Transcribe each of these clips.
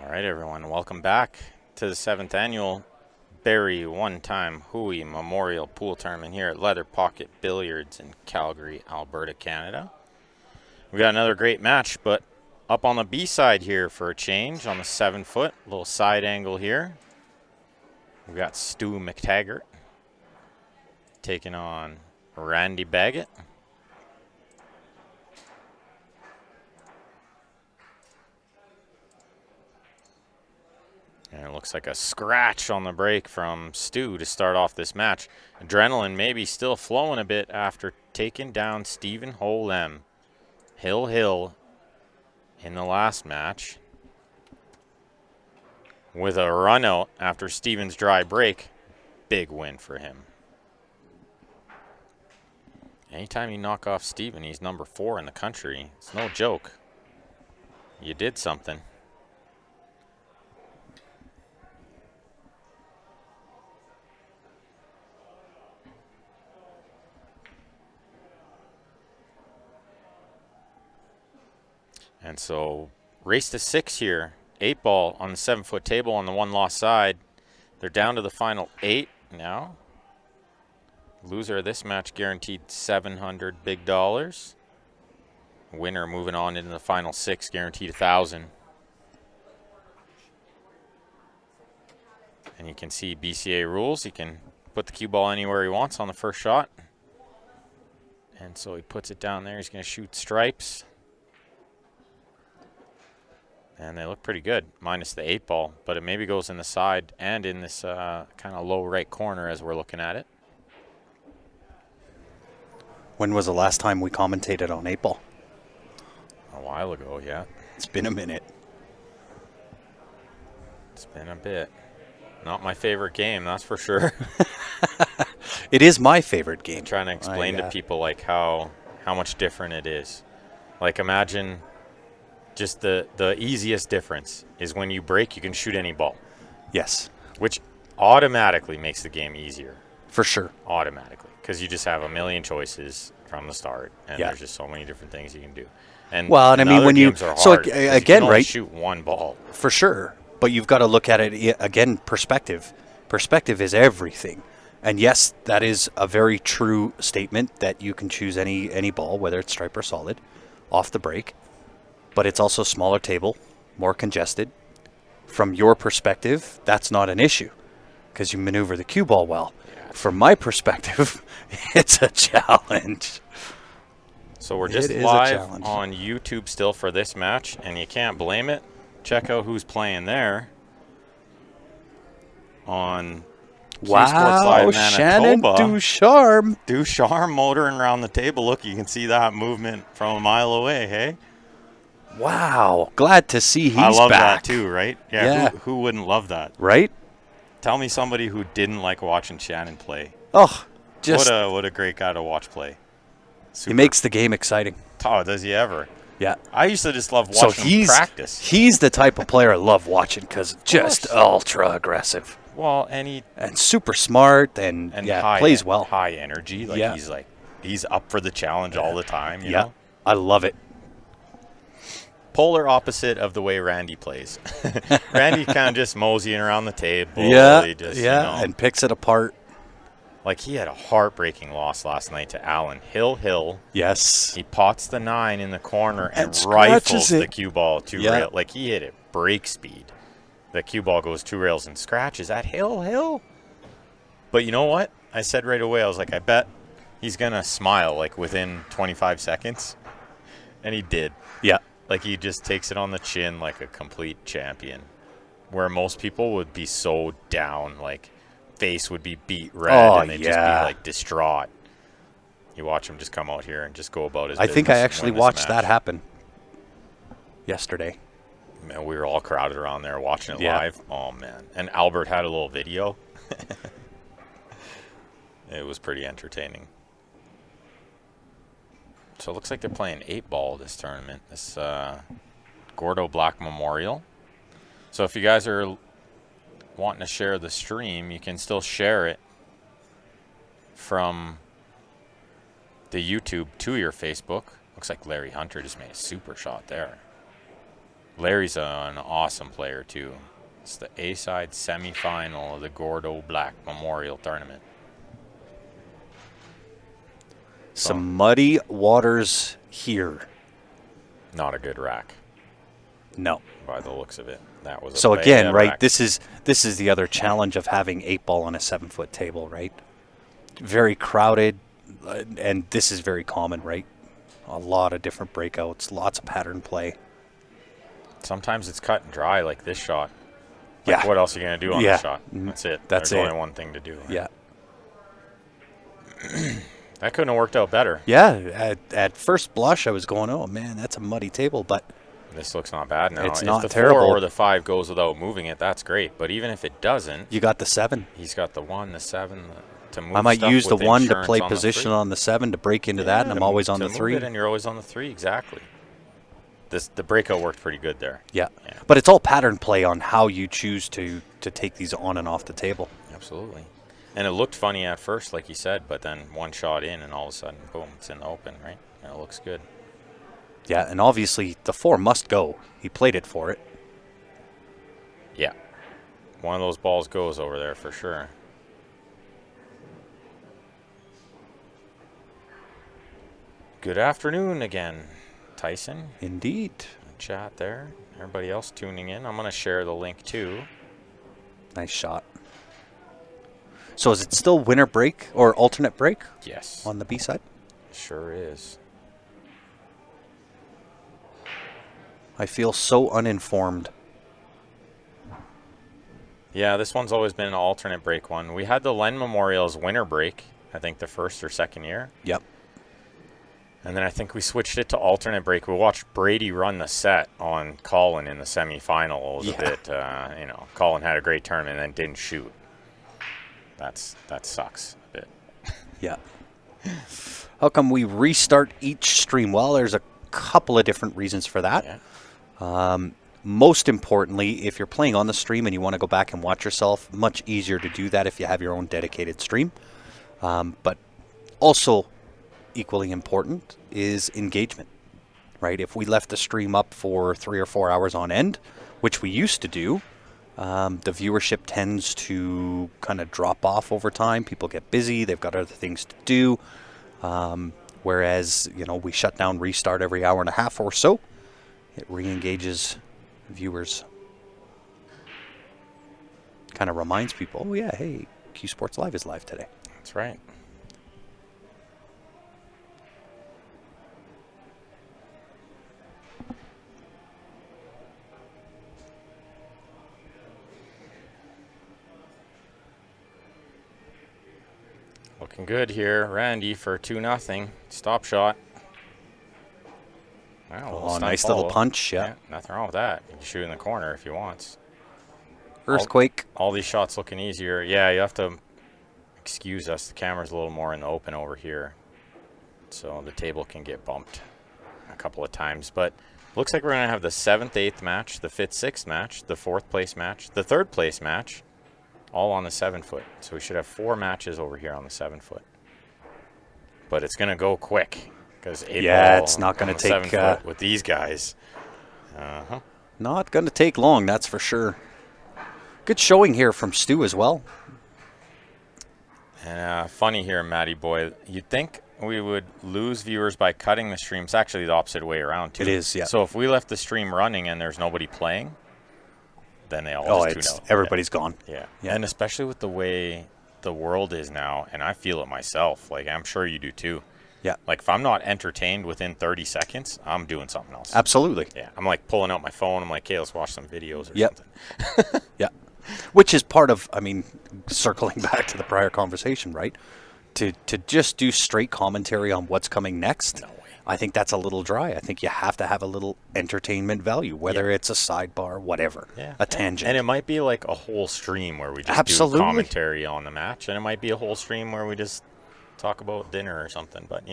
All right, everyone, welcome back to the 7th annual Barrie One-Time Hooey Memorial Pool Tournament here at Leather Pocket Billiards in Calgary, Alberta, Canada. We got another great match, but up on the B side here for a change on the 7-foot, little side angle here. We got Stu McTaggart taking on Randy Baggett. And it looks like a scratch on the break from Stu to start off this match. Adrenaline maybe still flowing a bit after taking down Stephen Holem. Hill in the last match with a run out after Stephen's dry break. Big win for him. Anytime you knock off Stephen, he's number 4 in the country. It's no joke. You did something. And so race to 6 here. 8 ball on the 7-foot table on the 1-loss side. They're down to the final 8 now. Loser of this match guaranteed $700 big dollars. Winner moving on into the final 6 guaranteed $1,000. And you can see BCA rules. He can put the cue ball anywhere he wants on the first shot. And so he puts it down there. He's going to shoot stripes. And they look pretty good, minus the 8 ball. But it maybe goes in the side and in this kind of low right corner as we're looking at it. When was the last time we commentated on 8 ball? A while ago, yeah. It's been a minute. It's been a bit. Not my favorite game, that's for sure. It is my favorite game. I'm trying to explain to people like how much different it is. Like imagine just the easiest difference is when you break, you can shoot any ball. Yes. Which automatically makes the game easier. For sure. Automatically. Because you just have a million choices from the start. And there's just so many different things you can do. And well, and I mean, when you, so again, you can only shoot one ball. For sure. But you've got to look at it, again, perspective. Perspective is everything. And yes, that is a very true statement that you can choose any ball, whether it's stripe or solid, off the break. But it's also smaller table, more congested. From your perspective, that's not an issue because you maneuver the cue ball well. Yeah. From my perspective, it's a challenge. So we're just live on YouTube still for this match, and you can't blame it. Check out who's playing there on wow, Shannon Ducharme. Ducharme motoring around the table. Look, you can see that movement from a mile away, hey? Wow, glad to see he's back. I love that too, right? Yeah. Who wouldn't love that? Right? Tell me somebody who didn't like watching Shannon play. Oh, just what a great guy to watch play. Super. He makes the game exciting. Oh, does he ever? Yeah. I used to just love watching him practice. He's the type of player I love watching because just ultra aggressive. Well, and super smart and plays well. High energy. He's up for the challenge all the time. You know? I love it. Polar opposite of the way Randy plays. Randy kind of just moseying around the table. And picks it apart. Like he had a heartbreaking loss last night to Alan Hill. Yes. He pots the 9 in the corner and rifles the cue ball 2 rails. Like he hit it break speed. The cue ball goes 2 rails and scratches at Hill. But you know what? I said right away, I was like, I bet he's going to smile like within 25 seconds. And he did. Yeah. Like he just takes it on the chin like a complete champion. Where most people would be so down, like face would be beat red and they'd just be like distraught. You watch him just come out here and just go about his business. I think I actually watched that happen yesterday. Man, we were all crowded around there watching it live. Oh, man. And Albert had a little video. It was pretty entertaining. So it looks like they're playing 8 ball this tournament, this Gordo Black Memorial. So if you guys are wanting to share the stream, you can still share it from the YouTube to your Facebook. Looks like Larry Hunter just made a super shot there. Larry's an awesome player, too. It's the A-side semifinal of the Gordo Black Memorial Tournament. Some muddy waters here. Not a good rack. No. By the looks of it. That was a So again, bad right, rack. this is the other challenge of having 8-ball on a 7-foot table, right? Very crowded, and this is very common, right? A lot of different breakouts, lots of pattern play. Sometimes it's cut and dry, like this shot. Like, Yeah. what else are you going to do on Yeah. this shot? That's it. That's There's it. only one thing to do. Right? Yeah. That couldn't have worked out better. Yeah, at first blush, I was going, oh, man, that's a muddy table, but This looks not bad now. It's if not the terrible. 4 or the 5 goes without moving it, that's great. But even if it doesn't, you got the 7. he's got the 1, the 7 to move. I might stuff use the with 1 to insurance play on the position 3. on the 7 to break into that, and I'm always on to the move 3. it and you're always on the 3, exactly. The breakout worked pretty good there. Yeah. Yeah. But it's all pattern play on how you choose to take these on and off the table. Absolutely. And it looked funny at first, like you said, but then one shot in and all of a sudden, boom, it's in the open, right? And it looks good. Yeah, and obviously the 4 must go. He played it for it. Yeah. One of those balls goes over there for sure. Good afternoon again, Tyson. Indeed. Chat there. Everybody else tuning in. I'm going to share the link too. Nice shot. So is it still winter break or alternate break Yes. on the B side? Sure is. I feel so uninformed. Yeah, this one's always been an alternate break one. We had the Len Memorial's winter break, I think the first or second year. Yep. And then I think we switched it to alternate break. We watched Brady run the set on Colin in the semifinal. It was a bit, Colin had a great tournament and then didn't shoot. That sucks a bit. Yeah. How come we restart each stream? Well, there's a couple of different reasons for that. Yeah. Most importantly, if you're playing on the stream and you want to go back and watch yourself, much easier to do that if you have your own dedicated stream. But also equally important is engagement, right? If we left the stream up for 3 or 4 hours on end, which we used to do, the viewership tends to kind of drop off over time. People get busy. They've got other things to do. Whereas, we shut down, restart every hour and a half or so. It re-engages viewers. Kind of reminds people, oh yeah, hey, Q Sports Live is live today. That's right. Looking good here, Randy, for 2-0. Stop shot. Wow, Oh, nice little punch, yeah. Nothing wrong with that. You can shoot in the corner if he wants. Earthquake. All these shots looking easier. Yeah, you have to excuse us. The camera's a little more in the open over here, so the table can get bumped a couple of times. But looks like we're going to have the 7th, 8th match, the 5th, 6th match, the 4th place match, the 3rd place match, all on the 7-foot. So we should have 4 matches over here on the 7-foot. But it's going to go quick because It's not going to take with these guys. Not going to take long, that's for sure. Good showing here from Stu as well. And funny here, Matty boy. You'd think we would lose viewers by cutting the stream. It's actually the opposite way around, too. It is, yeah. So if we left the stream running and there's nobody playing, then they all just tune out. Everybody's gone. Yeah. Yeah. And especially with the way the world is now, and I feel it myself. Like, I'm sure you do, too. Yeah. Like, if I'm not entertained within 30 seconds, I'm doing something else. Absolutely. Yeah. I'm, like, pulling out my phone. I'm like, hey, let's watch some videos or Yep. something. Yeah. Which is part of, circling back to the prior conversation, right? To just do straight commentary on what's coming next, No way. I think that's a little dry. I think you have to have a little entertainment value, whether Yeah. it's a sidebar, whatever, Yeah. a tangent. And it might be like a whole stream where we just Absolutely. do commentary on the match. And it might be a whole stream where we just talk about dinner or something. But,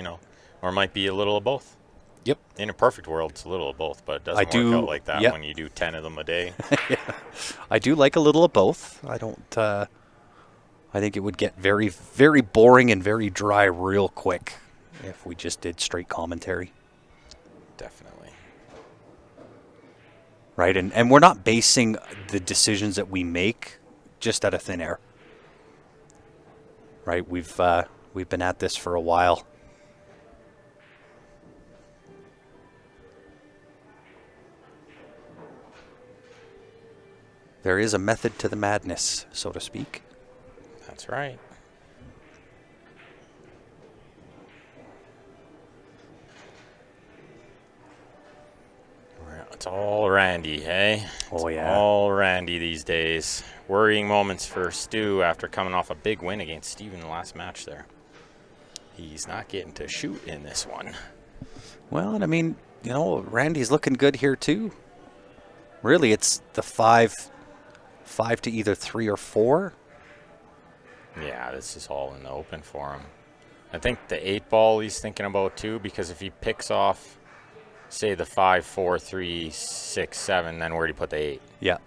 or it might be a little of both. Yep. In a perfect world, it's a little of both. But it doesn't I work do- out like that yep. when you do 10 of them a day. I do like a little of both. I don't. I think it would get very, very boring and very dry real quick if we just did straight commentary. Definitely. right? And we're not basing the decisions that we make just out of thin air, right? We've been at this for a while. There is a method to the madness, so to speak. That's right. It's all Randy, hey? Oh, It's yeah. all Randy these days. Worrying moments for Stu after coming off a big win against Steven in the last match there. He's not getting to shoot in this one. Well, and I mean, Randy's looking good here too. Really, it's the five to either 3 or 4. Yeah, this is all in the open for him. I think the 8 ball he's thinking about too, because if he picks off, say, the 5, 4, 3, 6, 7, then where'd he put the 8? Yeah.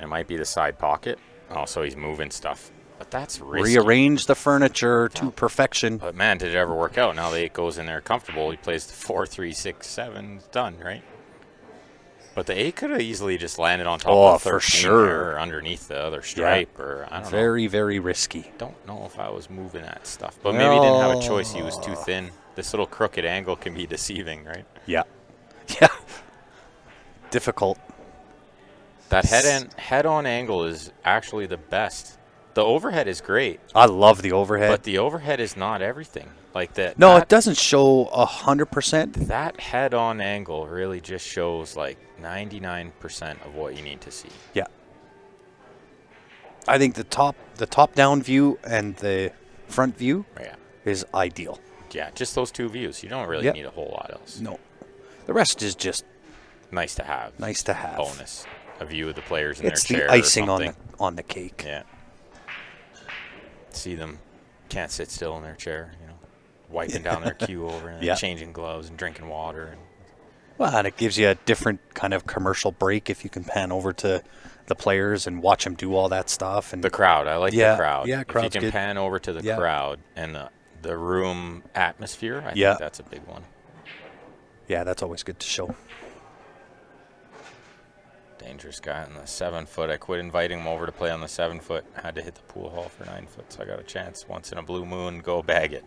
It might be the side pocket. Oh, so he's moving stuff. But that's risky. Rearrange the furniture to perfection. But man, did it ever work out? Now the 8 goes in there comfortable. He plays the 4, 3, 6, 7. It's done, right? But the 8 could have easily just landed on top of the 13 for sure. there, or underneath the other stripe, or I don't know. Very, very risky. Don't know if I was moving that stuff. But maybe he didn't have a choice. He was too thin. This little crooked angle can be deceiving, right? Yeah. Yeah. Difficult. That head-on angle is actually the best. The overhead is great. I love the overhead. But the overhead is not everything. Like that. No, it doesn't show 100%. That head-on angle really just shows like 99% of what you need to see. Yeah. I think the top-down view and the front view is ideal. Yeah, just those 2 views. You don't really need a whole lot else. No. The rest is just nice to have. Nice to have. Bonus. A view of the players in it's their chair. The icing or on the cake. Yeah. See them can't sit still in their chair, wiping down their cue over and changing gloves and drinking water. Well, and it gives you a different kind of commercial break if you can pan over to the players and watch them do all that stuff. And the crowd. I like the crowd. Yeah, if you can pan over to the crowd and the room atmosphere, I think that's a big one. Yeah, that's always good to show. Dangerous guy on the 7-foot. I quit inviting him over to play on the 7-foot. I had to hit the pool hall for 9-foot, so I got a chance once in a blue moon. Go bag it.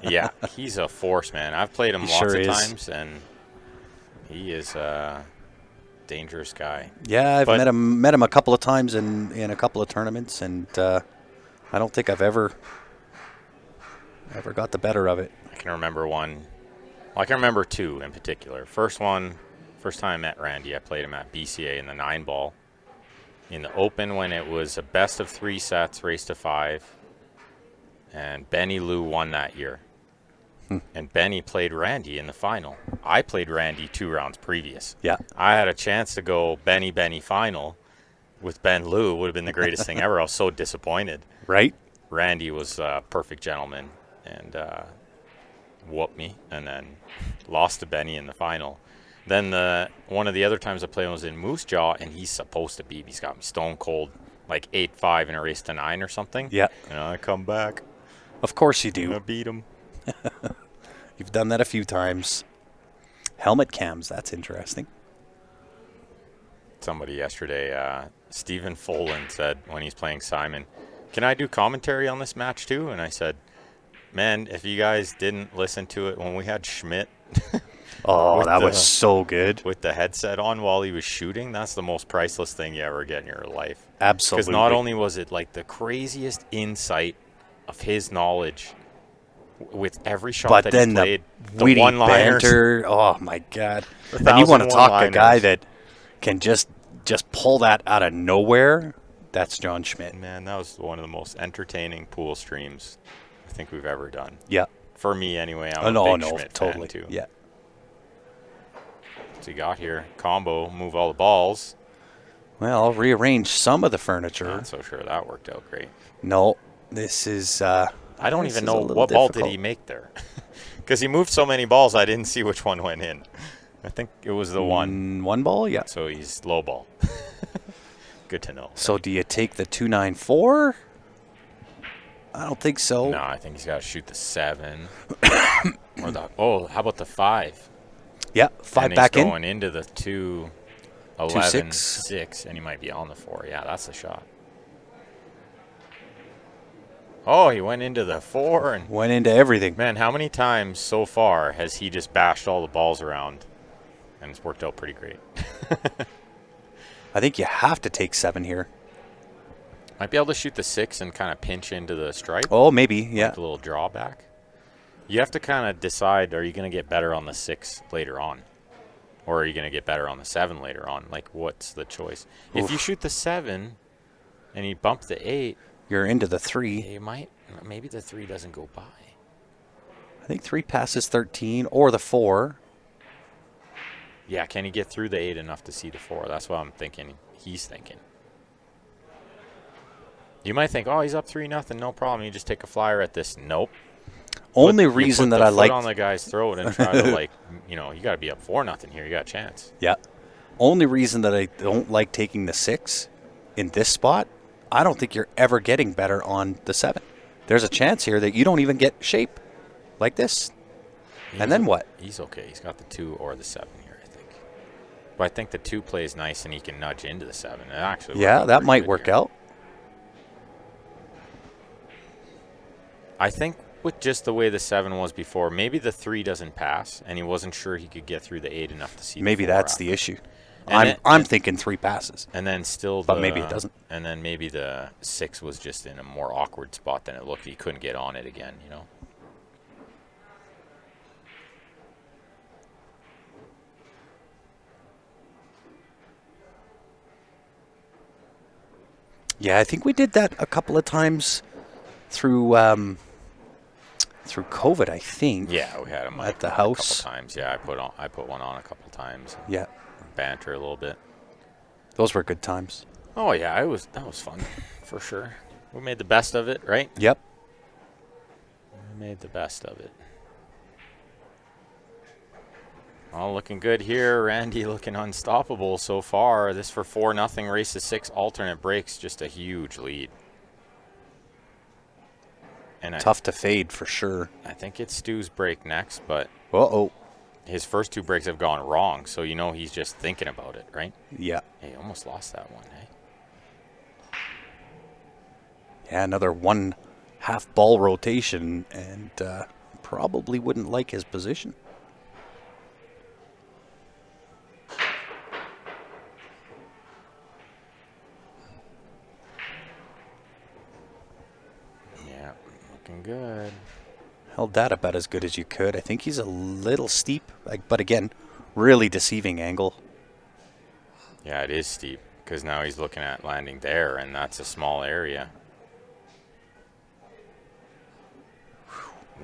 Yeah, he's a force, man. I've played him lots of times, and he is a dangerous guy. Yeah, I've met him a couple of times in a couple of tournaments, and I don't think I've ever got the better of it. I can remember one. Well, I can remember 2 in particular. First time I met Randy, I played him at BCA in the 9-ball. In the Open, when it was a best of 3 sets, race to 5. And Benny Lou won that year. And Benny played Randy in the final. I played Randy 2 rounds previous. Yeah. I had a chance to go Benny final with Ben Lou. Would have been the greatest thing ever. I was so disappointed. Right. Randy was a perfect gentleman and whooped me, and then lost to Benny in the final. Then one of the other times I played was in Moose Jaw, and he's supposed to beat me. He's got me stone cold, like 8-5 in a race to 9 or something. Yeah. And I come back. Of course you do. I beat him. You've done that a few times. Helmet cams, that's interesting. Somebody yesterday, Stephen Folan said when he's playing Simon, "Can I do commentary on this match too?" And I said, "Man, if you guys didn't listen to it when we had Schmidt." Oh, that was so good. With the headset on while he was shooting, that's the most priceless thing you ever get in your life. Absolutely. Because not only was it like the craziest insight of his knowledge with every shot but that then he played, the one-liners. Banter, oh my God. And you want to talk a guy that can just pull that out of nowhere, that's John Schmidt. Man, that was one of the most entertaining pool streams I think we've ever done. Yeah. For me anyway, I'm a big Schmidt totally. fan too. Yeah. So you got here, combo, move all the balls. Well, I'll rearrange some of the furniture. Not so sure that worked out great. No, this is... I don't even know what ball did he make there. Because he moved so many balls, I didn't see which one went in. I think it was the one. One ball, yeah. So he's low ball. Good to know. So do you take the 294? I don't think so. No, I think he's got to shoot the 7. Or how about the 5? Yeah, 5 back in. He's going into the 2. 11, 6. 6, and he might be on the 4. Yeah, that's the shot. Oh, he went into the 4. And Went into everything. man, how many times so far has he just bashed all the balls around? And it's worked out pretty great. I think you have to take 7 here. Might be able to shoot the 6 and kind of pinch into the stripe. Oh, maybe, yeah. Like a little drawback. You have to kind of decide, are you going to get better on the 6 later on? Or are you going to get better on the 7 later on? Like, what's the choice? Oof. If you shoot the 7 and you bump the 8, You're into the 3. you might, maybe the 3 doesn't go by. I think 3 passes 13 or the 4. Yeah, can he get through the 8 enough to see the 4? That's what I'm thinking. He's thinking. You might think, oh, he's up 3-0, no problem. You just take a flyer at this. Nope. Only reason that I like on the guy's throat and try to like, you got to be up 4-0 here. You got a chance. Yeah. Only reason that I don't like taking the 6 in this spot, I don't think you're ever getting better on the 7. There's a chance here that you don't even get shape like this. And then what? He's okay. He's got the 2 or the 7 here, I think. But I think the 2 plays nice and he can nudge into the 7. It actually Yeah, that might work out. I think with just the way the 7 was before, maybe the 3 doesn't pass, and he wasn't sure he could get through the 8 enough to see. Maybe the 4 that's after. the issue. And I'm thinking 3 passes. And then still, but maybe it doesn't. And then maybe the 6 was just in a more awkward spot than it looked. He couldn't get on it again. Yeah, I think we did that a couple of times through COVID, I think. Yeah, we had him at the a house couple times. Yeah, I put one on a couple times. Yeah, banter a little bit. Those were good times. Oh yeah, that was fun for sure. We made the best of it, right? Yep. We made the best of it. All looking good here. Randy looking unstoppable so far. This for 4-0, race to 6, alternate breaks, just a huge lead. And Tough to fade for sure. I think it's Stu's break next, but his first 2 breaks have gone wrong, so he's just thinking about it, right? Yeah. Hey, almost lost that one, eh? Yeah, another 1 half ball rotation, and probably wouldn't like his position. Yeah, looking good. Held that about as good as you could. I think he's a little steep, but again, really deceiving angle. Yeah, it is steep because now he's looking at landing there, and that's a small area.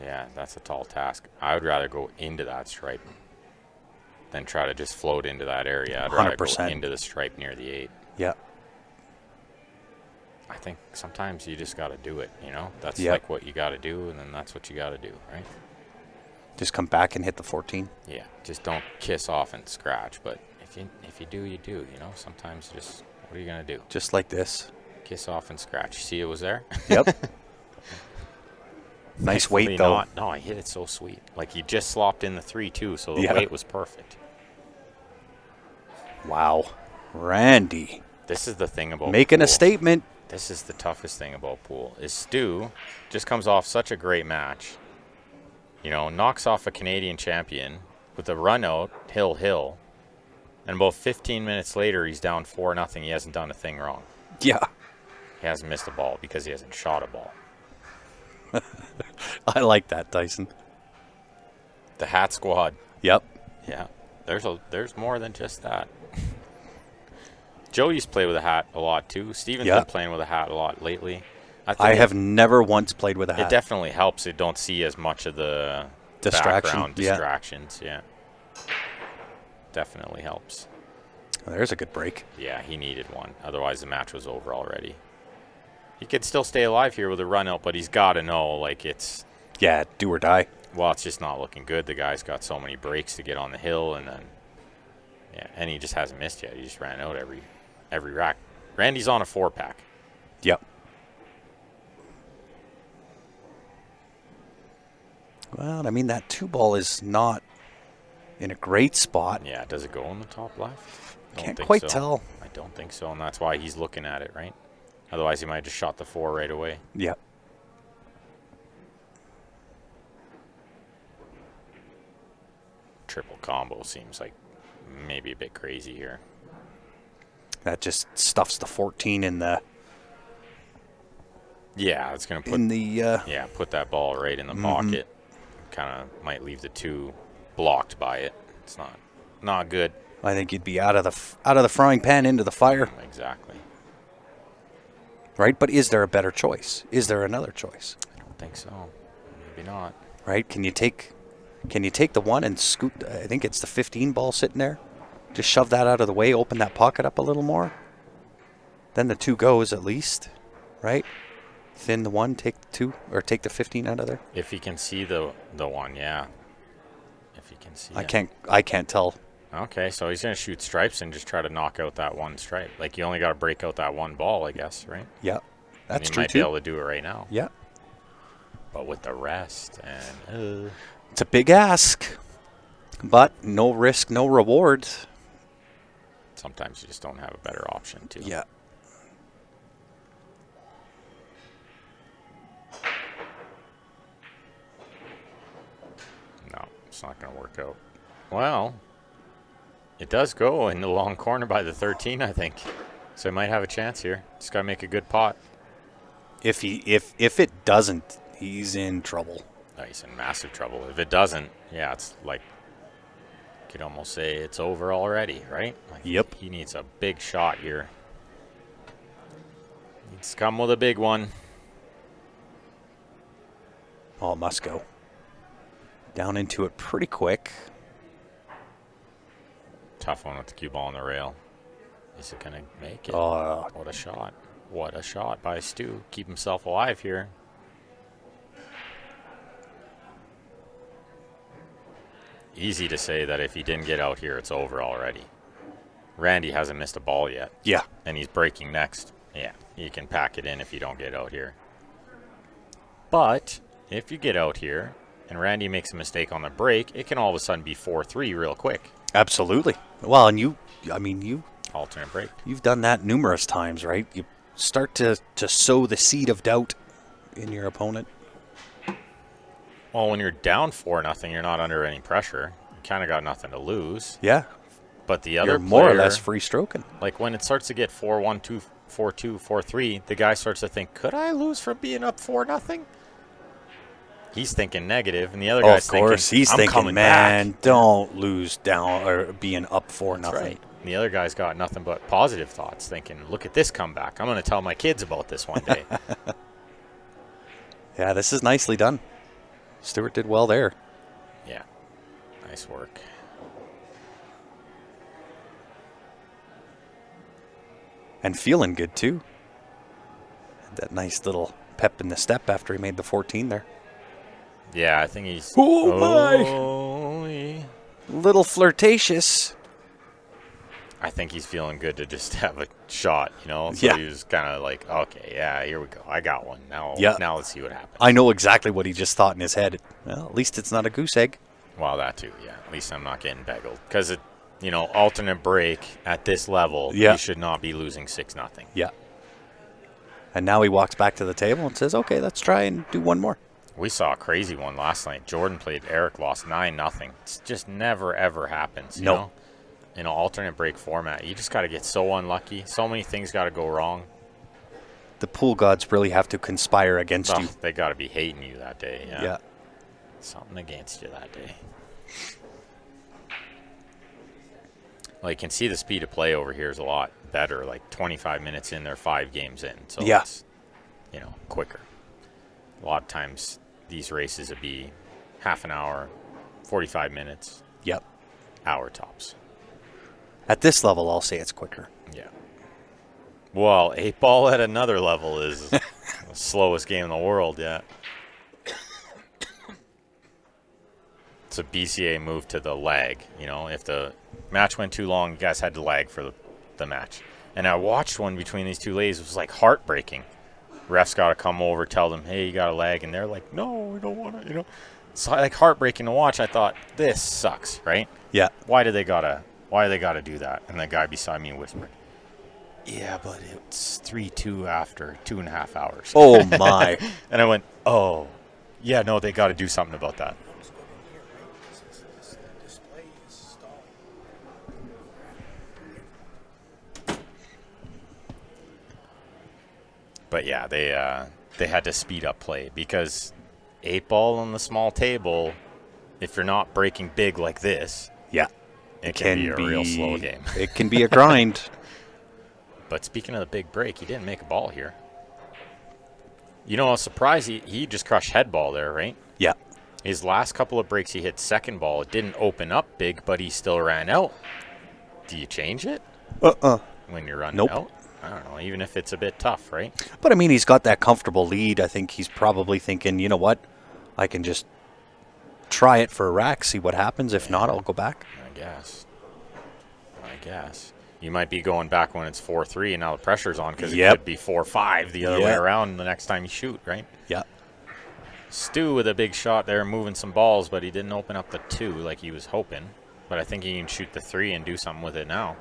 Yeah, that's a tall task. I would rather go into that stripe than try to just float into that area. I'd rather 100%. go into the stripe near the 8. Yeah. I think sometimes you just got to do it, That's Yeah. like what you got to do, and then that's what you got to do, right? Just come back and hit the 14. Yeah, just don't kiss off and scratch. But if you do, you do, Sometimes just, what are you going to do? Just like this. Kiss off and scratch. You see it was there? Yep. Nice weight, though. Not. No, I hit it so sweet. Like, he just slopped in the 3, too, so the Yeah. weight was perfect. Wow. Randy. This is the thing about making pool. a statement. This is the toughest thing about pool, is Stu just comes off such a great match. Knocks off a Canadian champion with a run out, hill, and about 15 minutes later, he's down 4-0. He hasn't done a thing wrong. Yeah. He hasn't missed a ball because he hasn't shot a ball. I like that, Tyson. The hat squad. Yep. Yeah, there's more than just that. Joe used to play with a hat a lot too. Steven's been playing with a hat a lot lately. I have never once played with a hat. It definitely helps. You don't see as much of the background distractions. Yeah. Definitely helps. Well, there's a good break. Yeah, he needed one. Otherwise, the match was over already. He could still stay alive here with a run out, but he's got to know, like, it's... Yeah, do or die. Well, it's just not looking good. The guy's got so many breaks to get on the hill, and then... Yeah, and he just hasn't missed yet. He just ran out every rack. Randy's on a 4-pack. Yep. Well, I mean, that 2 ball is not in a great spot. Yeah, does it go in the top left? Can't quite tell. I don't think so, and that's why he's looking at it, right? Otherwise, he might have just shot the 4 right away. Yeah. Triple combo seems like maybe a bit crazy here. That just stuffs the 14 in the... Yeah, it's going to put... yeah, put that ball right in the pocket. Kind of might leave the 2 blocked by it. It's not good. I think you'd be out of the frying pan into the fire. Exactly. Right? But is there a better choice? Is there another choice? I don't think so. Maybe not. Right? Can you take the 1 and scoot? I think it's the 15 ball sitting there. Just shove that out of the way, open that pocket up a little more. Then the 2 goes at least, right? Thin the 1, take the 2, or take the 15 out of there. If he can see the 1, yeah. If he can see I can't tell. Okay, so he's going to shoot stripes and just try to knock out that 1 stripe. Like, you only got to break out that 1 ball, I guess, right? Yeah, that's true, true, might be able to do it right now. Yeah. But with the rest, and... It's a big ask, but no risk, no reward. Sometimes you just don't have a better option, too. Yeah. No, it's not going to work out. Well, it does go in the long corner by the 13, I think. So he might have a chance here. Just got to make a good pot. If it doesn't, he's in trouble. Oh, he's in massive trouble. If it doesn't, yeah, it's like, you could almost say it's over already, right? Like Yep. He needs a big shot here. Needs to come with a big one. Oh, it must go. Down into it pretty quick. Tough one with the cue ball on the rail. Is it going to make it? Oh, What a shot. What a shot by Stu. Keep himself alive here. Easy to say that if he didn't get out here, it's over already. Randy hasn't missed a ball yet. yeah. And he's breaking next. Yeah, you can pack it in if you don't get out here. But if you get out here and Randy makes a mistake on the break, it can all of a sudden be 4-3 real quick. Absolutely. Well, and you Alternate break. you've done that numerous times, right? You start to sow the seed of doubt in your opponent. Well, when you're down 4-0, you're not under any pressure. You kind of got nothing to lose. Yeah. But the other You're more player, or less free stroking. like when it starts to get 4-1, 2, 4-2, 4-3, the guy starts to think, could I lose from being up 4-0? He's thinking negative, and the other guy's thinking, he's I'm thinking, coming man, back. don't lose down or being up 4-0. That's right. And the other guy's got nothing but positive thoughts, thinking, look at this comeback. I'm going to tell my kids about this one day. Yeah, this is nicely done. Stewart did well there. Yeah. Nice work. And feeling good, too. That nice little pep in the step after he made the 14 there. Yeah, I think he's... Oh, my! Little flirtatious. I think he's feeling good to just have a shot, you know? So Yeah. he was kind of like, okay, yeah, here we go. I got one. Now let's see what happens. I know exactly what he just thought in his head. Well, at least it's not a goose egg. Well, that too, yeah. At least I'm not getting baggled. Because, alternate break at this level, Yeah. you should not be losing 6-0. Yeah. And now he walks back to the table and says, okay, let's try and do one more. We saw a crazy one last night. Jordan played, Eric lost 9-0. It's just never, ever happens, you know? In an alternate break format, you just got to get so unlucky. So many things got to go wrong. The pool gods really have to conspire against you. They got to be hating you that day. Yeah. Something against you that day. Well, you can see the speed of play over here is a lot better. Like 25 minutes in, they're 5 games in. So Yeah. it's, quicker. A lot of times these races would be half an hour, 45 minutes, Yep. hour tops. At this level, I'll say it's quicker. Yeah. Well, 8-ball at another level is the slowest game in the world, yeah. It's a BCA move to the lag. If the match went too long, you guys had to lag for the match. And I watched one between these two ladies. It was like heartbreaking. Refs got to come over, tell them, hey, you got to lag. And they're like, no, we don't want to, It's like heartbreaking to watch. I thought, this sucks, right? Yeah. Why do they got to Why they got to do that? And the guy beside me whispered, yeah, but it's 3-2 after 2.5 hours. Oh, my. And I went, oh, yeah, no, they got to do something about that. But yeah, they had to speed up play because 8-ball on the small table, if you're not breaking big like this, Yeah. it can be a real slow game. It can be a grind. But speaking of the big break, he didn't make a ball here. You know, I was surprised he just crushed head ball there, right? Yeah. His last couple of breaks, he hit second ball. It didn't open up big, but he still ran out. Do you change it when you're running out? I don't know, even if it's a bit tough, right? But, I mean, he's got that comfortable lead. I think he's probably thinking, you know what? I can just try it for a rack, see what happens. If not, I'll go back. I guess. You might be going back when it's 4-3 and now the pressure's on because it could be 4-5 the other way around the next time you shoot, right? Yeah. Stu with a big shot there, moving some balls, but he didn't open up the 2 like he was hoping. But I think he can shoot the 3 and do something with it now.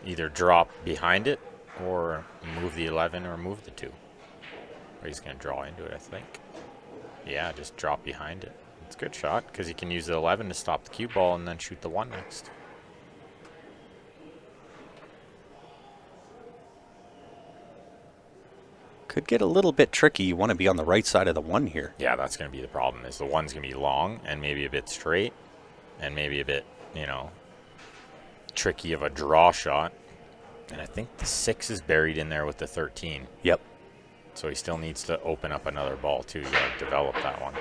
Either drop behind it or move the 11 or move the 2. Or he's going to draw into it, I think. Yeah, just drop behind it. It's a good shot because he can use the 11 to stop the cue ball and then shoot the 1 next. Could get a little bit tricky. You want to be on the right side of the 1 here. Yeah, that's going to be the problem is the 1's going to be long and maybe a bit straight and maybe a bit, tricky of a draw shot. And I think the 6 is buried in there with the 13. Yep. So he still needs to open up another ball, too. You got to develop that one.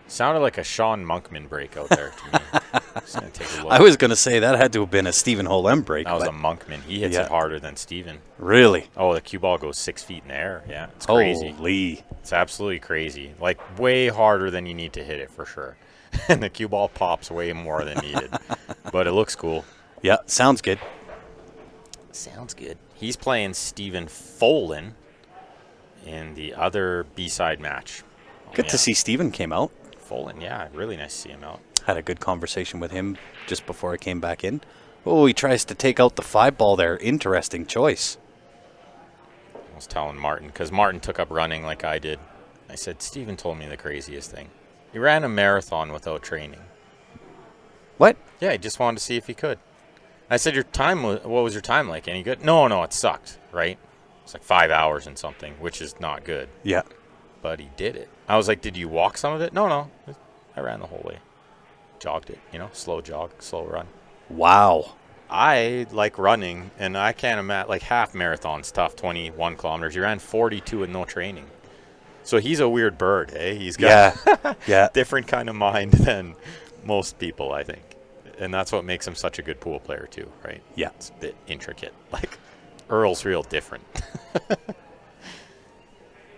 Sounded like a Sean Monkman break out there to me. Just gonna take a look. I was going to say that had to have been a Stephen Holm break. That was a Monkman. He hits it harder than Stephen. Really? Oh, the cue ball goes 6 feet in the air. Yeah, it's crazy. Holy. It's absolutely crazy. Like, way harder than you need to hit it, for sure. And the cue ball pops way more than needed. But it looks cool. Yeah, sounds good. Sounds good. He's playing Stephen Folan in the other B-side match. Good to see Stephen came out. Folan, yeah, really nice to see him out. Had a good conversation with him just before I came back in. Oh, he tries to take out the 5-ball there. Interesting choice. I was telling Martin, because Martin took up running like I did. I said, Stephen told me the craziest thing. He ran a marathon without training. What? Yeah, he just wanted to see if he could. I said, what was your time like? Any good? No, it sucked, right? It's like 5 hours and something, which is not good. Yeah. But he did it. I was like, did you walk some of it? No. I ran the whole way. Jogged it, slow jog, slow run. Wow. I like running, and I can't imagine, like half marathon's tough, 21 kilometers. He ran 42 with no training. So he's a weird bird, eh? He's got different kind of mind than most people, I think. And that's what makes him such a good pool player, too, right? Yeah. It's a bit intricate. Like, Earl's real different.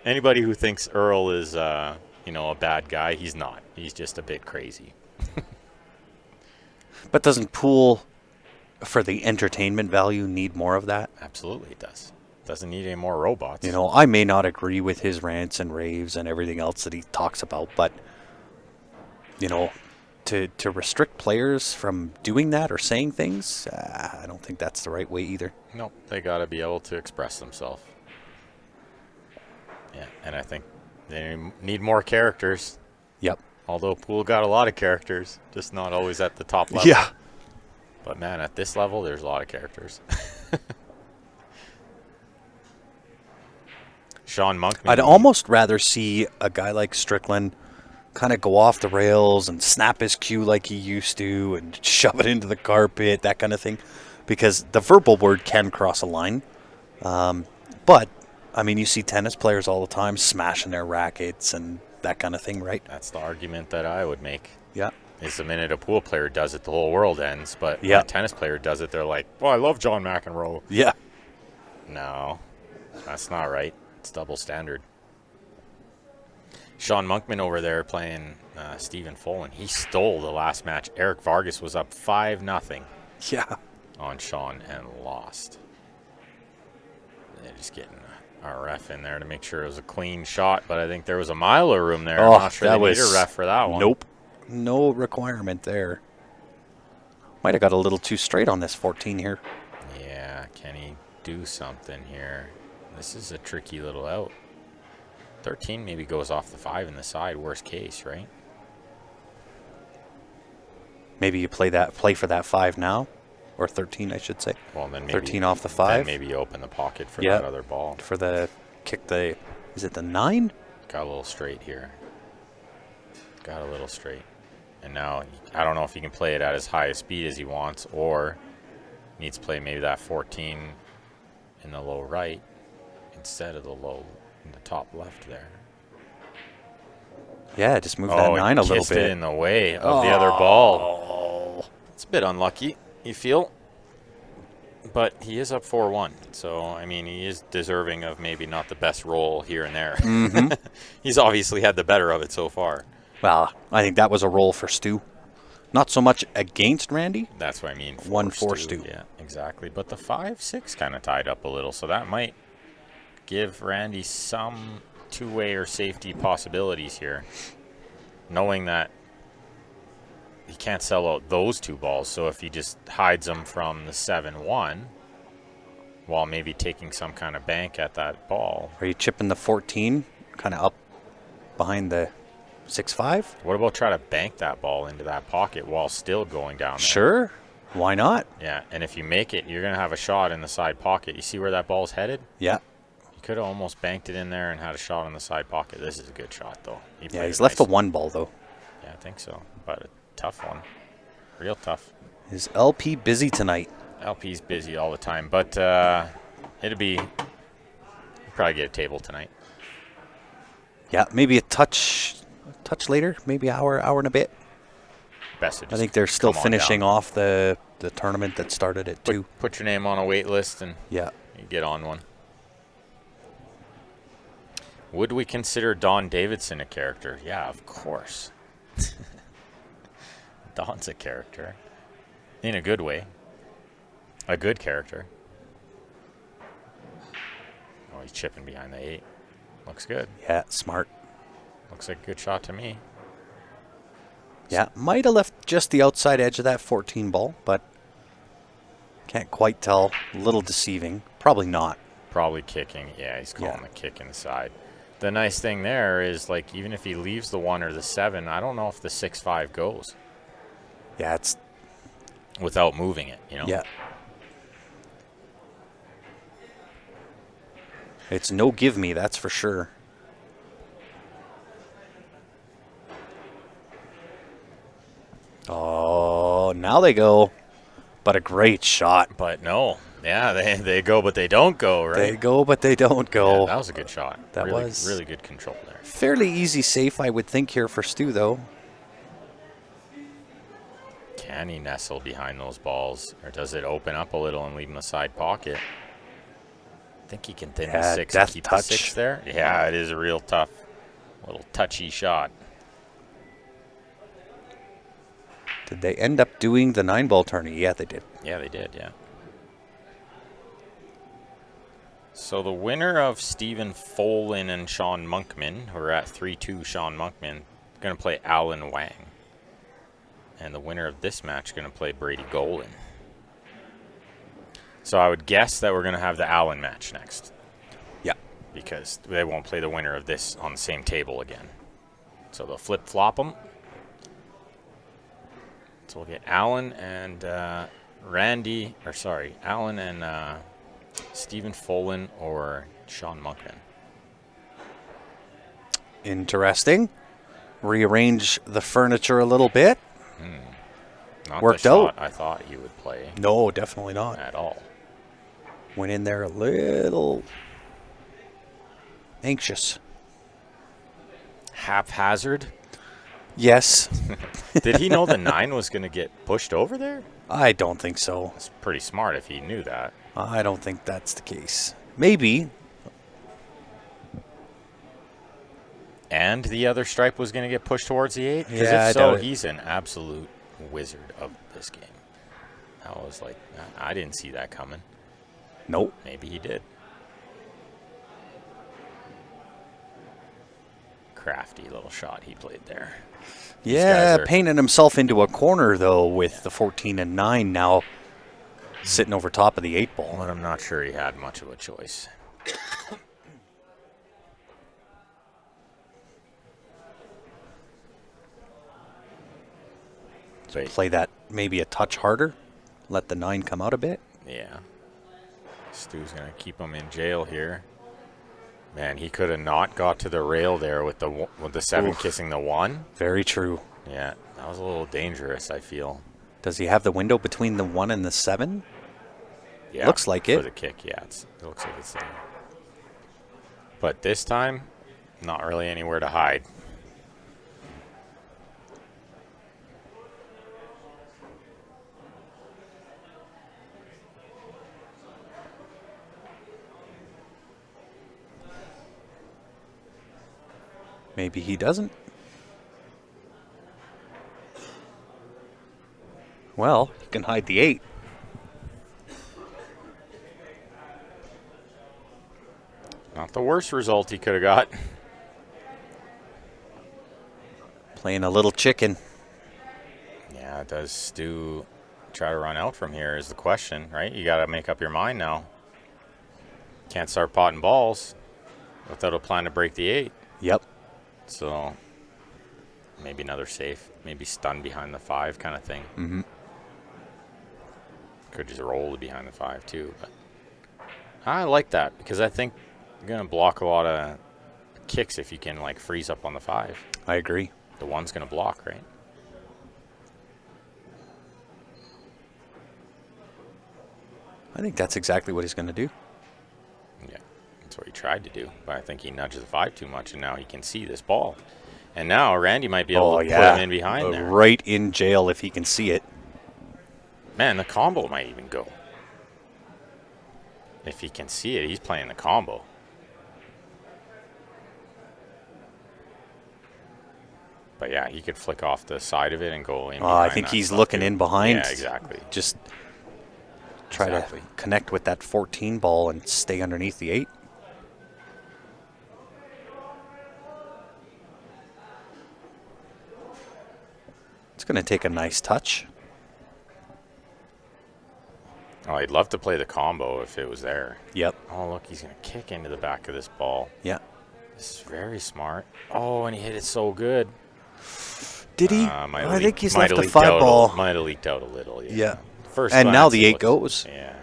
Anybody who thinks Earl is, a bad guy, he's not. He's just a bit crazy. But doesn't pool, for the entertainment value, need more of that? Absolutely it does. Doesn't need any more robots. I may not agree with his rants and raves and everything else that he talks about, but, to restrict players from doing that or saying things, I don't think that's the right way either. Nope. They got to be able to express themselves. Yeah, and I think they need more characters. Yep. Although Poole got a lot of characters, just not always at the top level. Yeah. But, man, at this level, there's a lot of characters. Sean Monkman. I'd almost rather see a guy like Strickland kind of go off the rails and snap his cue like he used to and shove it into the carpet, that kind of thing. Because the verbal word can cross a line. But, I mean, you see tennis players all the time smashing their rackets and that kind of thing, right? That's the argument that I would make. Yeah. Is the minute a pool player does it, the whole world ends. But when a tennis player does it, they're like, well, I love John McEnroe. Yeah. No, that's not right. It's double standard. Sean Monkman over there playing Stephen Folan. He stole the last match. Eric Vargas was up 5-0 on Sean and lost. They're just getting our ref in there to make sure it was a clean shot, but I think there was a mile of room there. I'm not sure they need a ref for that one. Nope. No requirement there. Might have got a little too straight on this 14 here. Yeah, can he do something here? This is a tricky little out. 13 maybe goes off the 5 in the side, worst case, right? Maybe you play for that 5 now, or 13, I should say. Well, then maybe 13 off the 5. Then maybe you open the pocket for that other ball. For the kick, is it the 9? Got a little straight here. Got a little straight. And now, I don't know if he can play it at as high a speed as he wants, or needs to play maybe that 14 in the low right instead of the low in the top left there. Yeah, just move that 9 a little kissed bit. It in the way of the other ball. It's a bit unlucky, you feel. But he is up 4-1. So, I mean, he is deserving of maybe not the best roll here and there. Mm-hmm. He's obviously had the better of it so far. Well, I think that was a roll for Stu. Not so much against Randy. That's what I mean. 1-4 Stu. Yeah, exactly. But the 5-6 kind of tied up a little. So that might give Randy some two-way or safety possibilities here. Knowing that he can't sell out those 2 balls. So if he just hides them from the 7-1 while maybe taking some kind of bank at that ball. Are you chipping the 14 kind of up behind the 6-5? What about try to bank that ball into that pocket while still going down there? Sure. Why not? Yeah, and if you make it, you're going to have a shot in the side pocket. You see where that ball's headed? Yeah. You could have almost banked it in there and had a shot in the side pocket. This is a good shot, though. Yeah, he's left the 1 ball, though. Yeah, I think so. But a tough one. Real tough. Is LP busy tonight? LP's busy all the time, but it'll be... He'll probably get a table tonight. Yeah, maybe a touch later, maybe hour and a bit. Best to I just think they're still come on finishing down. off the tournament that started at 2. Put your name on a wait list and Yeah. you get on one. Would we consider Don Davidson a character? Yeah, of course. Don's a character. In a good way. A good character. Oh, he's chipping behind the 8. Looks good. Yeah, smart. Looks like a good shot to me. Yeah, might have left just the outside edge of that 14 ball, but can't quite tell. A little deceiving. Probably not. Probably kicking. Yeah, he's calling the kick inside. The nice thing there is, like, even if he leaves the 1 or the 7, I don't know if the 6-5 goes. Yeah, it's... Without moving it, you know? Yeah. It's no give me, that's for sure. Oh, now they go. But a great shot. But no. Yeah, they go, but they don't go, right? They go, but they don't go. Yeah, that was a good shot. That really, was really good control there. Fairly easy safe, I would think, here for Stu, though. Can he nestle behind those balls, or does it open up a little and leave him a side pocket? I think he can thin the 6 and keep the 6 there. Yeah, it is a real tough, little touchy shot. Did they end up doing the 9-ball tourney? Yeah, they did. Yeah, they did, yeah. So the winner of Stephen Folin and Sean Monkman, who are at 3-2, Sean Monkman, going to play Alan Wang. And the winner of this match is going to play Brady Golan. So I would guess that we're going to have the Allen match next. Yeah. Because they won't play the winner of this on the same table again. So they'll flip-flop them. So we'll get Allen and Allen and Stephen Folin or Sean Monkman. Interesting. Rearrange the furniture a little bit. Not Worked the shot out. I thought he would play No, definitely not. at all. Went in there a little anxious. Haphazard. Yes. Did he know the 9 was going to get pushed over there? I don't think so. That's pretty smart if he knew that. I don't think that's the case. Maybe. And the other stripe was going to get pushed towards the 8? Because Yeah, I if so, doubt it. he's an absolute wizard of this game. I was like, I didn't see that coming. Nope. Maybe he did. crafty little shot he played there. Yeah, painting himself into a corner, though, with the 14 and 9 now sitting over top of the 8 ball. But I'm not sure he had much of a choice. So play that maybe a touch harder, let the 9 come out a bit. Yeah. Stu's going to keep him in jail here. Man, he could have not got to the rail there with the 7 kissing the 1. Very true. Yeah, that was a little dangerous, I feel. Does he have the window between the 1 and the 7? Yeah, looks like it. For the kick, yeah, it looks like it's there. But this time, not really anywhere to hide. Maybe he doesn't. Well, he can hide the 8. Not the worst result he could have got. Playing a little chicken. Yeah, does Stu try to run out from here is the question, right? You got to make up your mind now. Can't start potting balls without a plan to break the 8. Yep. So maybe another safe, maybe stun behind the 5 kind of thing. Mm-hmm. Could just roll behind the 5 too, but I like that because I think you're gonna block a lot of kicks if you can like freeze up on the 5. I agree. The 1's gonna block, right? I think that's exactly what he's going to do. Yeah, that's what he tried to do, but I think he nudges the 5 too much, and now he can see this ball. And now Randy might be able to put him in behind there. Right in jail if he can see it. Man, the combo might even go. If he can see it, he's playing the combo. But yeah, he could flick off the side of it and go in behind. I think he's looking in behind. Yeah, exactly. Just try to connect with that 14 ball and stay underneath the 8. It's going to take a nice touch. Oh, I'd love to play the combo if it was there. Yep. Oh, look, he's going to kick into the back of this ball. Yeah. This is very smart. Oh, and he hit it so good. Did he? I think he's left a 5 ball. Might have leaked out a little. Yeah. First and glance, now the 8 goes. Yeah.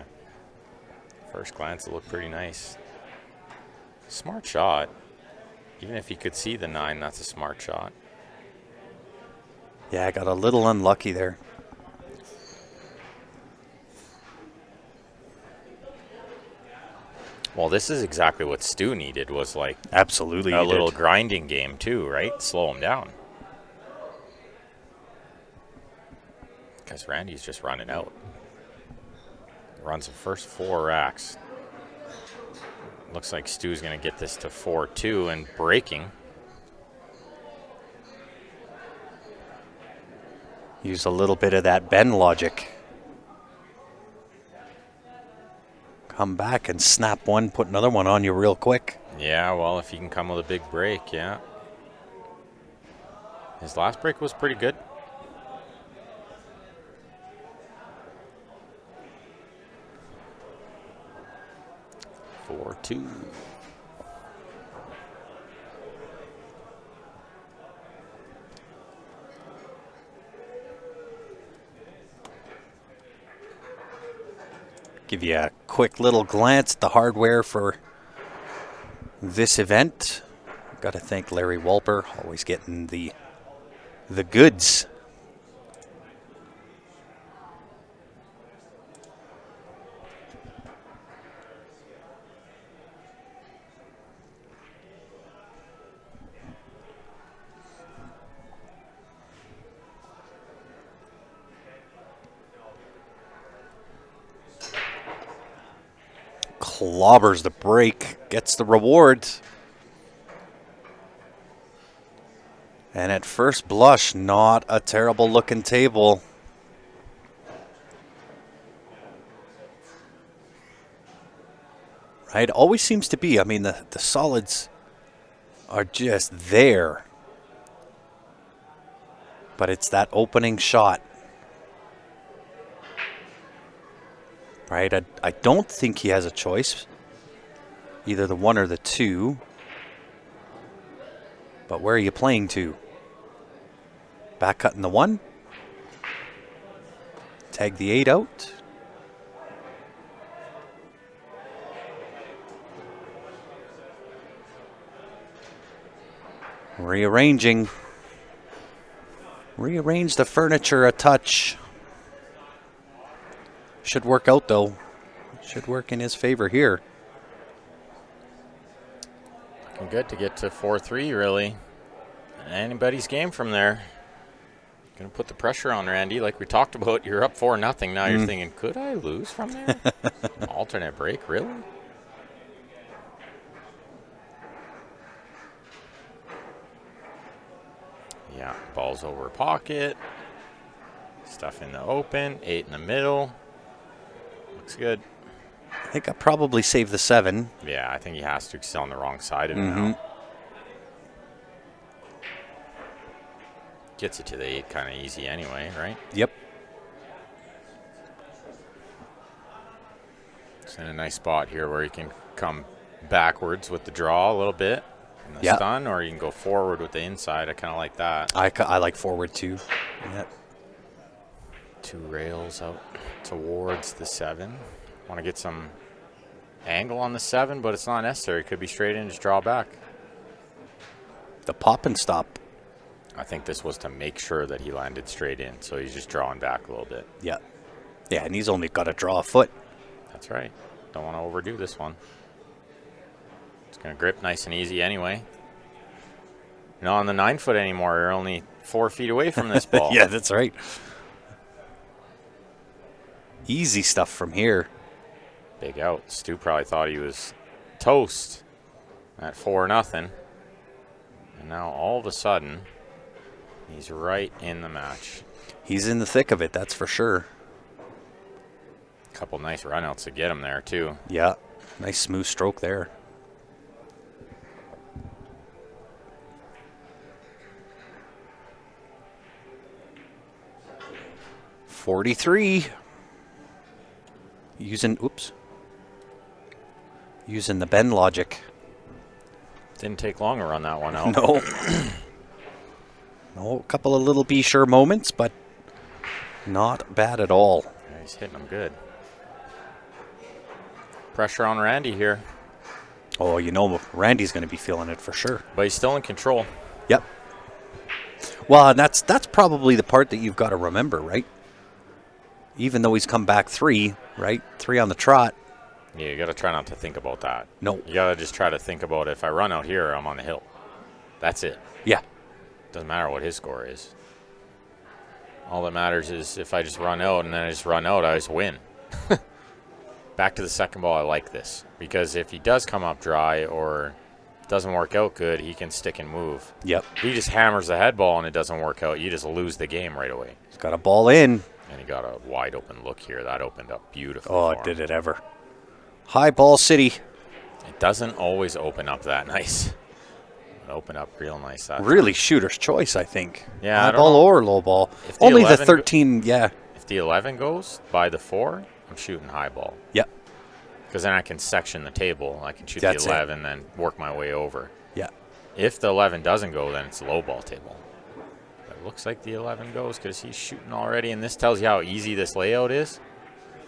First glance, it looked pretty nice. Smart shot. Even if he could see the 9, that's a smart shot. Yeah, I got a little unlucky there. Well, this is exactly what Stu needed, was like absolutely a little grinding game too, right? Slow him down. Because Randy's just running out. Runs the first 4 racks. Looks like Stu's going to get this to 4-2 and breaking. Use a little bit of that bend logic. Come back and snap one, put another one on you real quick. Yeah, well, if he can come with a big break, yeah. His last break was pretty good. Four-two. Give you a quick little glance at the hardware for this event. Got to thank Larry Walper, always getting the goods. Clobbers the break, gets the reward. And at first blush, not a terrible looking table. Right, always seems to be. I mean, the solids are just there. But it's that opening shot. Right? I don't think he has a choice. Either the 1 or the 2. But where are you playing to? Back cutting the 1. Tag the 8 out. Rearranging. Rearrange the furniture a touch. Should work out though. Should work in his favor here. Looking good to get to 4-3 really. Anybody's game from there. Gonna put the pressure on Randy like we talked about. You're up 4-0. Now you're thinking, could I lose from there? Alternate break, really? Yeah, balls over pocket. Stuff in the open. 8 in the middle. Looks good. I think I probably saved the 7. Yeah, I think he has to. 'Cause he's on the wrong side of it now. Gets it to the 8 kind of easy anyway, right? Yep. It's in a nice spot here where you can come backwards with the draw a little bit and the Yep. stun, or you can go forward with the inside. I kind of like that. I like forward too. Yep. 2 rails out towards the 7. Want to get some angle on the 7, but it's not necessary. Could be straight in, just draw back. The pop and stop. I think this was to make sure that he landed straight in, so he's just drawing back a little bit. Yeah. Yeah, and he's only got to draw a foot. That's right. Don't want to overdo this one. It's going to grip nice and easy anyway. You're not on the 9 foot anymore. You're only 4 feet away from this ball. Yeah, that's right. Easy stuff from here. Big out. Stu probably thought he was toast at 4-0. And now all of a sudden, he's right in the match. He's in the thick of it, that's for sure. Couple nice runouts to get him there, too. Yeah, nice smooth stroke there. .43. Using the bend logic. Didn't take long to run that one out. No. No, a couple of little be sure moments, but not bad at all. Yeah, he's hitting them good. Pressure on Randy here. Oh, you know, Randy's going to be feeling it for sure. But he's still in control. Yep. Well, and that's probably the part that you've got to remember, right? Even though he's come back 3, right? 3 on the trot. Yeah, you got to try not to think about that. No. You got to just try to think about if I run out here, I'm on the hill. That's it. Yeah. Doesn't matter what his score is. All that matters is if I just run out and then I just run out, I just win. Back to the second ball, I like this. Because if he does come up dry or doesn't work out good, he can stick and move. Yep. If he just hammers the head ball and it doesn't work out, you just lose the game right away. He's got a ball in. And he got a wide open look here. That opened up beautifully. Oh, it did it ever. High ball city. It doesn't always open up that nice. It opened up real nice. Really shooter's choice, I think. Yeah, high I don't ball know. or low ball. If the Only the 11 13, yeah. If the 11 goes by the 4, I'm shooting high ball. Yep. Because then I can section the table. I can shoot That's the 11 and then work my way over. Yeah. If the 11 doesn't go, then it's a low ball table. It looks like the 11 goes because he's shooting already, and this tells you how easy this layout is.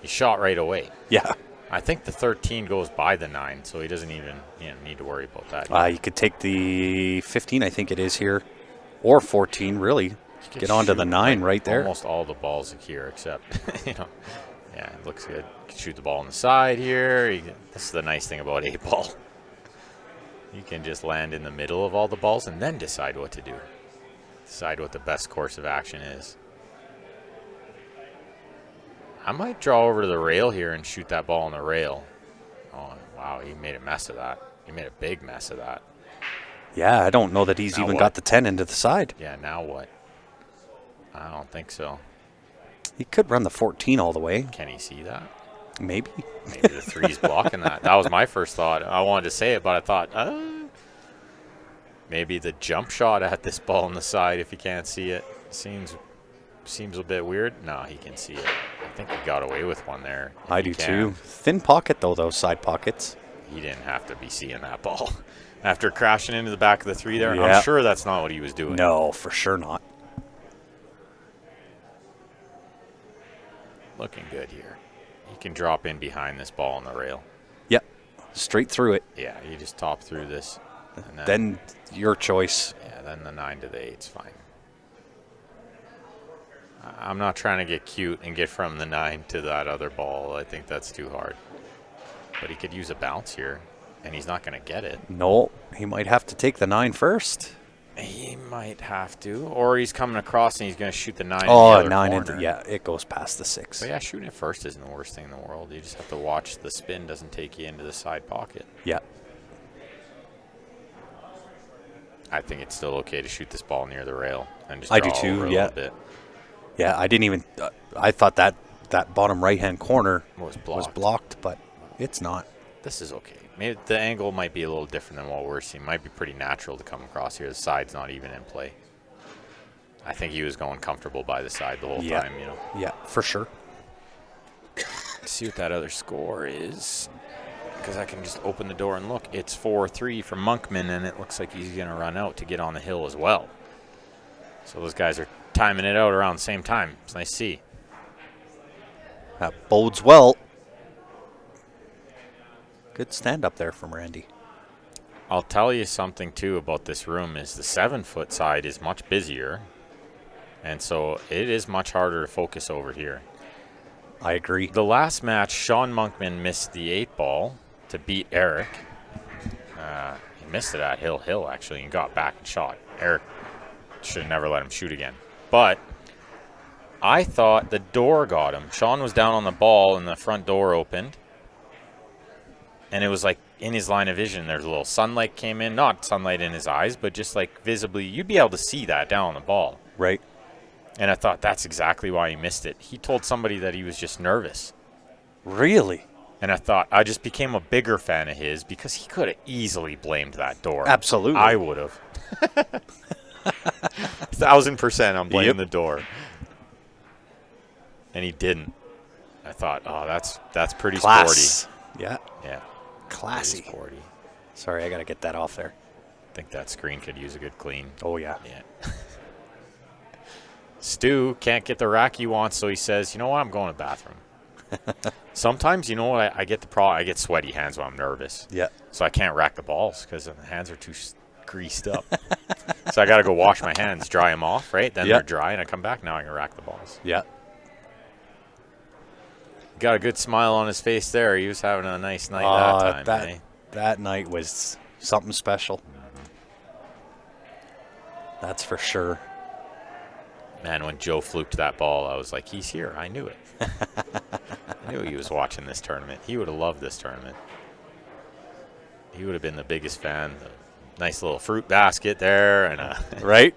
He shot right away. Yeah. I think the 13 goes by the 9, so he doesn't even need to worry about that. You could take the 15, I think it is here, or 14, really. Get onto the 9 right there. Almost all the balls here, except, yeah, it looks good. You can shoot the ball on the side here. This is the nice thing about 8-ball. You can just land in the middle of all the balls and then decide what to do. Decide what the best course of action is. I might draw over to the rail here and shoot that ball on the rail. Oh, wow, he made a mess of that. He made a big mess of that. Yeah, I don't know that he's even got the 10 into the side. Yeah, now what? I don't think so. He could run the 14 all the way. Can he see that? Maybe. Maybe the 3's blocking that. That was my first thought. I wanted to say it, but I thought, Maybe the jump shot at this ball on the side, if you can't see it, seems a bit weird. No, he can see it. I think he got away with one there. I do too. Thin pocket, though, those side pockets. He didn't have to be seeing that ball. After crashing into the back of the 3 there, Yeah. I'm sure that's not what he was doing. No, for sure not. Looking good here. He can drop in behind this ball on the rail. Yep. Straight through it. Yeah, you just top through this. And Then your choice. yeah, then the 9 to the 8's fine. I'm not trying to get cute and get from the 9 to that other ball. I think that's too hard. But he could use a bounce here, and he's not going to get it. No, he might have to take the 9 first. He might have to, or he's coming across and he's going to shoot the 9 in Oh, the other 9 corner. into, yeah, it goes past the 6. But yeah, shooting it first isn't the worst thing in the world. You just have to watch the spin doesn't take you into the side pocket. Yeah. I think it's still okay to shoot this ball near the rail and just I do draw too, over a yeah. little bit. Yeah, I didn't even, I thought that bottom right-hand corner Was was blocked, but it's not. This is okay. Maybe the angle might be a little different than what we're seeing. Might be pretty natural to come across here. The side's not even in play. I think he was going comfortable by the side the whole time, you know. Yeah, for sure. Let's see what that other score is. Because I can just open the door and look. It's 4-3 for Monkman, and it looks like he's going to run out to get on the hill as well. So those guys are timing it out around the same time. It's nice to see. That bodes well. Good stand up there from Randy. I'll tell you something, too, about this room is the 7-foot side is much busier. And so it is much harder to focus over here. I agree. The last match, Sean Monkman missed the 8 ball to beat Eric. He missed it at Hill, actually, and got back and shot. Eric should have never let him shoot again. But I thought the door got him. Sean was down on the ball, and the front door opened. And it was like in his line of vision. There's a little sunlight came in. Not sunlight in his eyes, but just like visibly, you'd be able to see that down on the ball. Right. And I thought that's exactly why he missed it. He told somebody that he was just nervous. Really? And I thought I just became a bigger fan of his because he could have easily blamed that door. Absolutely. I would have. 1,000% I'm blaming the door. And he didn't. I thought, oh, that's pretty Class. Yeah. sporty. Yeah. Classy. Pretty sporty. Sorry, I got to get that off there. I think that screen could use a good clean. Oh, yeah. Yeah. Stu can't get the rack he wants, so he says, you know what, I'm going to the bathroom. Sometimes, you know what, I get the problem. I get sweaty hands when I'm nervous. Yeah. So I can't rack the balls because the hands are too greased up. So I got to go wash my hands, dry them off, right? Then they're dry, and I come back, now I can rack the balls. Yeah. Got a good smile on his face there. He was having a nice night that time. Eh? That night was something special. That's for sure. Man, when Joe fluked that ball, I was like, he's here. I knew it. I knew he was watching this tournament. He would have loved this tournament. He would have been the biggest fan. The nice little fruit basket there and a Right?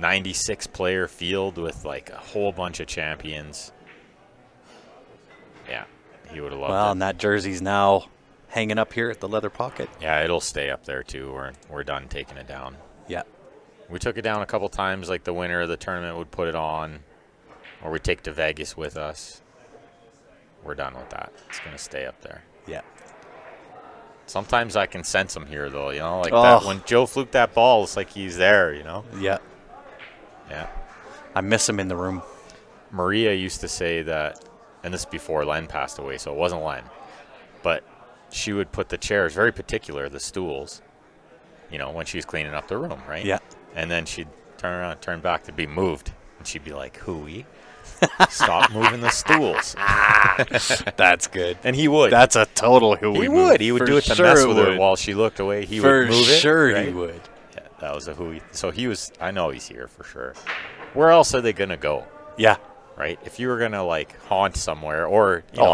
96-player field with like a whole bunch of champions. Yeah, he would have loved Well, it. and that jersey's now hanging up here at the leather pocket. Yeah, it'll stay up there too. We're done taking it down. Yeah. We took it down a couple times, like the winner of the tournament would put it on, or we'd take it to Vegas with us. We're done with that. It's going to stay up there. Yeah. Sometimes I can sense him here, though, you know, like that. When Joe fluked that ball, it's like he's there, you know? Yeah. Yeah. I miss him in the room. Maria used to say that, and this is before Len passed away, so it wasn't Len, but she would put the chairs, very particular, the stools, you know, when she was cleaning up the room, right? Yeah. And then she'd turn around, turn back to be moved, and she'd be like, Hooey, stop moving the stools. That's good. And he would. That's a total Hooey He move. would. He would For do it to sure mess with her would. while she looked away. He For would move it. sure right? he would. Yeah, that was a Hooey. So he was, I know he's here for sure. Where else are they going to go, Yeah. right? If you were going to, like, haunt somewhere or, you know,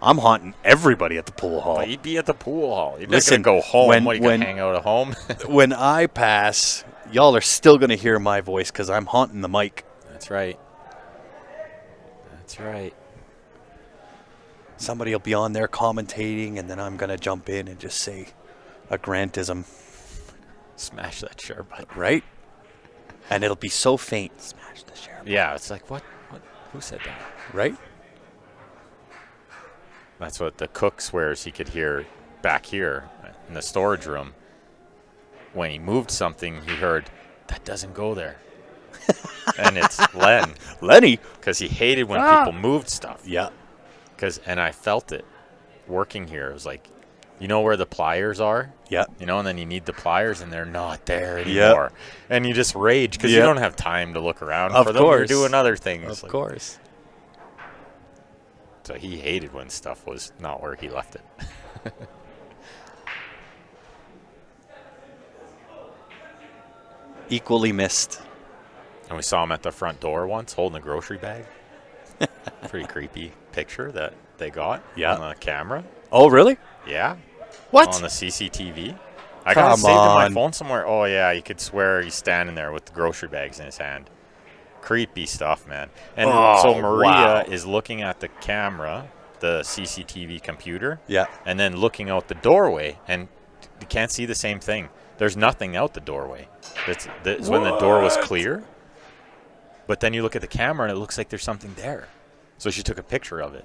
I'm haunting everybody at the pool hall. but you'd be at the pool hall. You're Listen, not going to go home. when- What, are you going when- to hang out at home? When I pass, y'all are still going to hear my voice because I'm haunting the mic. That's right. That's right. Somebody will be on there commentating, and then I'm going to jump in and just say a Grantism. Smash that share button. Right? And it'll be so faint. Smash the share button. Yeah, it's like, what? Who said that? Right? That's what the cook swears he could hear back here in the storage room. When he moved something, he heard, that doesn't go there. And it's Len. Lenny. Because he hated when people moved stuff. Yeah. And I felt it working here. It was like, you know where the pliers are? Yeah. You know, and then you need the pliers, and they're not there anymore. Yep. And you just rage because you don't have time to look around for them. You're doing other things. Of course. So he hated when stuff was not where he left it. Equally missed. And we saw him at the front door once holding a grocery bag. Pretty creepy picture that they got on the camera. Oh, really? Yeah. What? On the CCTV. I got it saved on my phone somewhere. Oh, yeah, you could swear he's standing there with the grocery bags in his hand. Creepy stuff, man. And so Maria is looking at the camera, the CCTV computer. Yeah. And then looking out the doorway, and you can't see the same thing. There's nothing out the doorway. That's when the door was clear. But then you look at the camera, and it looks like there's something there. So she took a picture of it.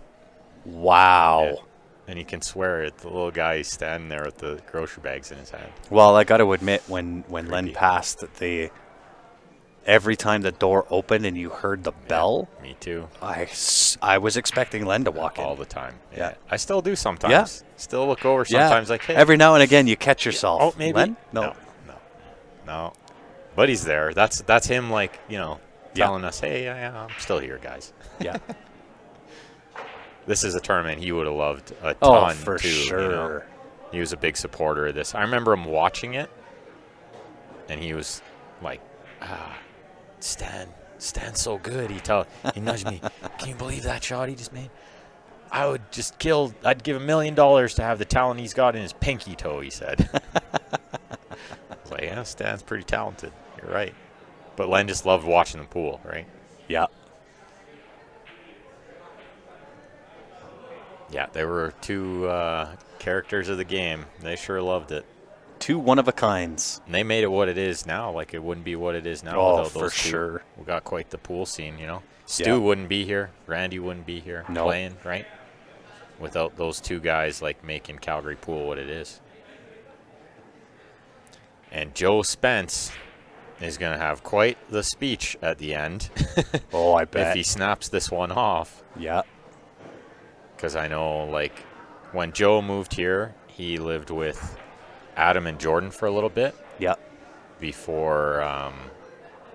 Wow. Yeah. And you can swear it. The little guy is standing there with the grocery bags in his hand. Well, I got to admit, when Len passed, every time the door opened and you heard the bell. Me too. I was expecting Len to walk in. All the time. Yeah. I still do sometimes. Yeah. Still look over sometimes like, hey. Every now and again you catch yourself. Oh, maybe. Len? No. But he's there. That's him, like, telling us, hey, I'm still here, guys. Yeah. This is a tournament he would have loved a ton, oh, for too. sure. He was a big supporter of this. I remember him watching it, and he was like, Stan's so good. He nudged me. Can you believe that shot he just made? I'd give $1 million to have the talent he's got in his pinky toe, he said. I was like, yeah, Stan's pretty talented. You're right. But Len just loved watching the pool, right? Yeah. Yeah, they were two characters of the game. They sure loved it. Two one-of-a-kinds. And they made it what it is now. Like, it wouldn't be what it is now without those two. Sure. We got quite the pool scene, Stu wouldn't be here. Randy wouldn't be here playing, right? Without those two guys, like, making Calgary pool what it is. And Joe Spence is going to have quite the speech at the end. Oh, I bet. If he snaps this one off. Yeah. Because I know, like, when Joe moved here, he lived with Adam and Jordan for a little bit. Yeah. Before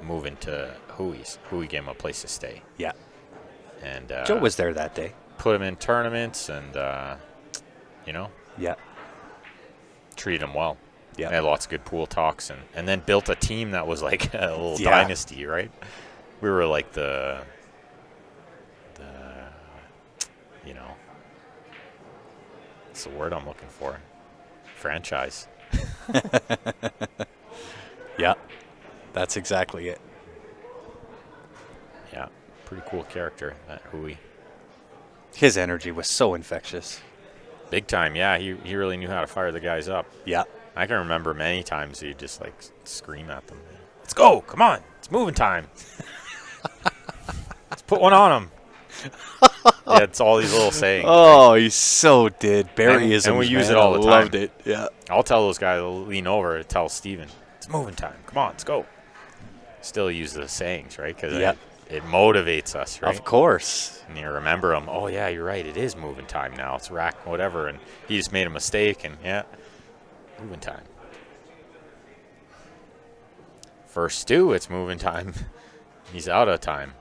moving to Hooey's. Hooey gave him a place to stay. Yeah. And Joe was there that day. Put him in tournaments and, Yeah. treated him well. Yeah. They had lots of good pool talks and then built a team that was like a little dynasty, right? We were like the what's the word I'm looking for? Franchise. Yeah. That's exactly it. Yeah. Pretty cool character, that Hooey. His energy was so infectious. Big time, yeah. He really knew how to fire the guys up. Yeah. I can remember many times he'd just, like, scream at them. Let's go. Come on. It's moving time. Let's put one on him. Yeah, it's all these little sayings. Oh, he so did. Barryism. And we use it all the time. Loved it. Yeah. I'll tell those guys to lean over and tell Steven, it's moving time. Come on, let's go. Still use the sayings, right? Because it motivates us, right? Of course. And you remember them. Oh, yeah, you're right. It is moving time now. It's rack, whatever. And he just made a mistake, and, moving time. For Stu, it's moving time. He's out of time.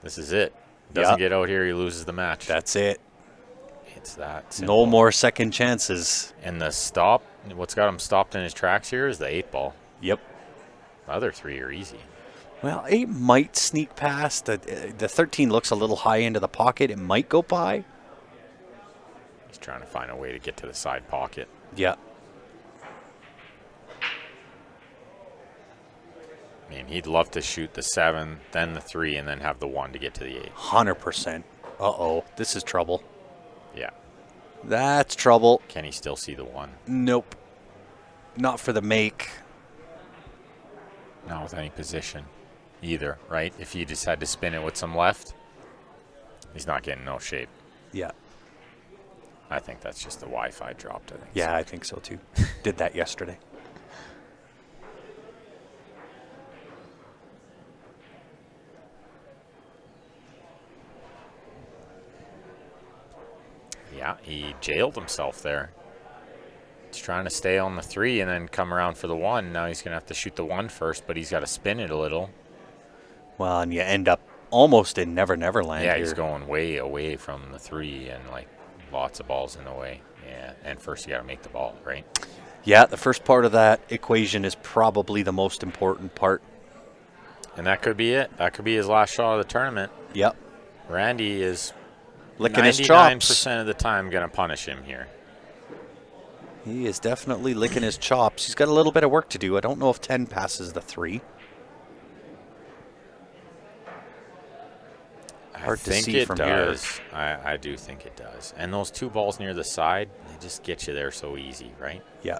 This is it. Doesn't get out here, he loses the match. That's it. It's that simple. No more second chances. And the stop, what's got him stopped in his tracks here is the 8-ball. Yep. The other 3 are easy. Well, 8 might sneak past. The 13 looks a little high into the pocket. It might go by. He's trying to find a way to get to the side pocket. Yeah. I mean, he'd love to shoot the 7, then the 3, and then have the 1 to get to the 8. 100%. Uh-oh. This is trouble. Yeah. That's trouble. Can he still see the 1? Nope. Not for the make. Not with any position either, right? If he just had to spin it with some left, he's not getting no shape. Yeah. I think that's just the Wi-Fi dropped, I think. Yeah, I think so too. Did that yesterday. Yeah, he jailed himself there. He's trying to stay on the 3 and then come around for the 1. Now he's going to have to shoot the 1 first, but he's got to spin it a little. Well, and you end up almost in Never Never Land. Yeah, here. he's going way away from the 3 and like lots of balls in the way. Yeah, and first you got to make the ball, right? Yeah, the first part of that equation is probably the most important part. And that could be it. That could be his last shot of the tournament. Yep. Randy is Licking his chops. 99% of the time going to punish him here. He is definitely licking his chops. He's got a little bit of work to do. I don't know if 10 passes the 3. Hard to see from here. I do think it does. And those 2 balls near the side, they just get you there so easy, right? Yeah.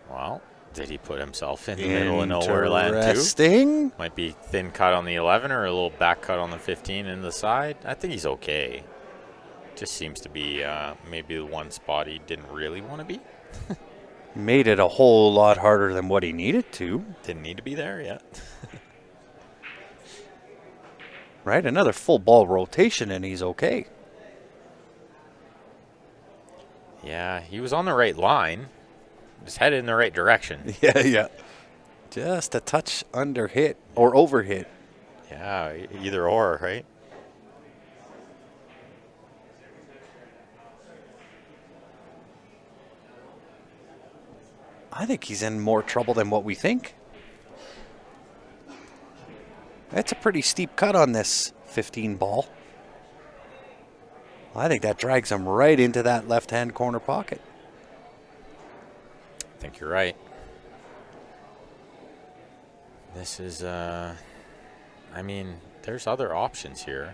Well, did he put himself in the middle of nowhere land too? Interesting. Might be thin cut on the 11 or a little back cut on the 15 in the side. I think he's okay. Just seems to be maybe the one spot he didn't really want to be. Made it a whole lot harder than what he needed to. Didn't need to be there yet. Right? Another full ball rotation and he's okay. Yeah, he was on the right line. Just headed in the right direction. Yeah. Just a touch under hit or over hit. Yeah, either or, right? I think he's in more trouble than what we think. That's a pretty steep cut on this 15 ball. I think that drags him right into that left-hand corner pocket. I think you're right. This is, I mean, there's other options here.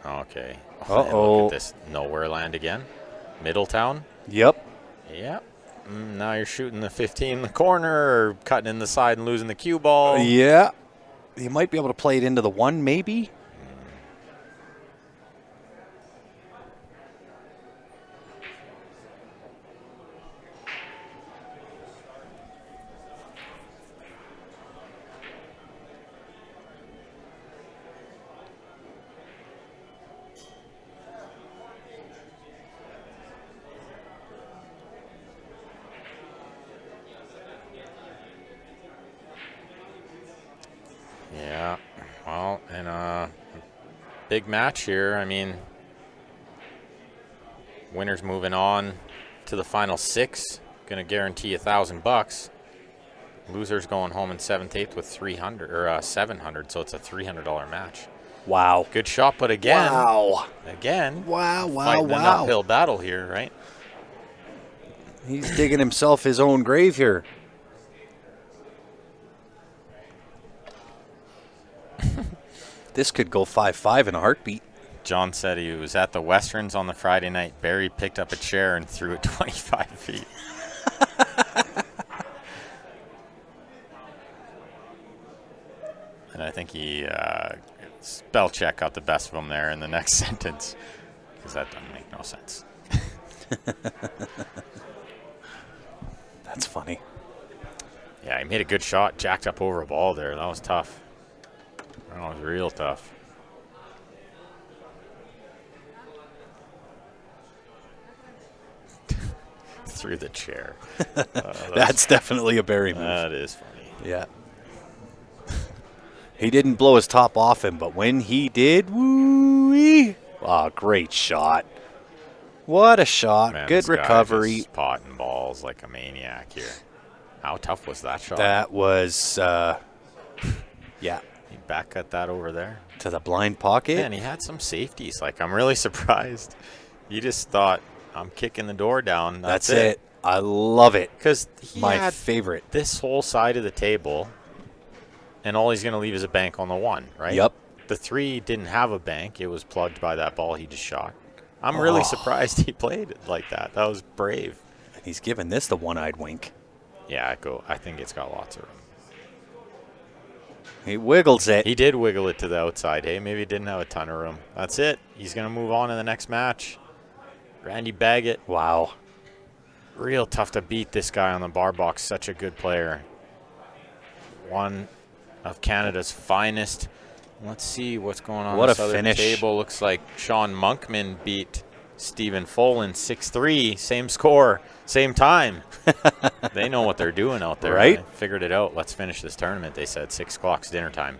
Okay. Uh-oh. Look at this nowhere land again. Middletown. Yep. Yep. Now you're shooting the 15 in the corner or cutting in the side and losing the cue ball. Yeah. You might be able to play it into the 1, maybe. Yeah, well, and a big match here. I mean, winner's moving on to the final 6. Going to guarantee $1,000. Loser's going home in 7th, 8th with 300 or 700. So it's a $300 match. Wow. Good shot, but again, Wow. fighting an uphill battle here, right? He's digging himself his own grave here. This could go 5-5 in a heartbeat. John said he was at the Westerns on the Friday night. Barry picked up a chair and threw it 25 feet. And I think he spell check got the best of him there in the next sentence, because that doesn't make no sense. That's funny. Yeah, he made a good shot, jacked up over a ball there. That was tough. That was real tough. Through the chair. That's definitely a Barry move. That is funny. Yeah. He didn't blow his top off him, but when he did, woo-wee. Oh, great shot. What a shot. Man, good this guy recovery. just potting balls like a maniac here. How tough was that shot? That was, yeah. He back cut that over there. To the blind pocket. Man, he had some safeties. Like, I'm really surprised. He just thought, I'm kicking the door down. That's it. I love it. Because he My had favorite. this whole side of the table, and all he's going to leave is a bank on the 1, right? Yep. The 3 didn't have a bank. It was plugged by that ball he just shot. I'm really surprised he played it like that. That was brave. He's giving this the one-eyed wink. Yeah, I think it's got lots of room. He wiggles it. He did wiggle it to the outside. Hey, maybe he didn't have a ton of room. That's it. He's going to move on to the next match. Randy Baggett. Wow. Real tough to beat this guy on the bar box. Such a good player. One of Canada's finest. Let's see what's going on. What this a other finish. Table looks like Sean Monkman beat Stephen Follin 6-3. Same score, same time. They know what they're doing out there. Right? They figured it out. Let's finish this tournament, they said. 6 o'clock's dinner time.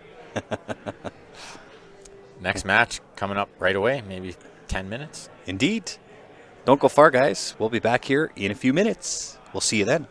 Next match coming up right away, maybe 10 minutes. Indeed. Don't go far, guys. We'll be back here in a few minutes. We'll see you then.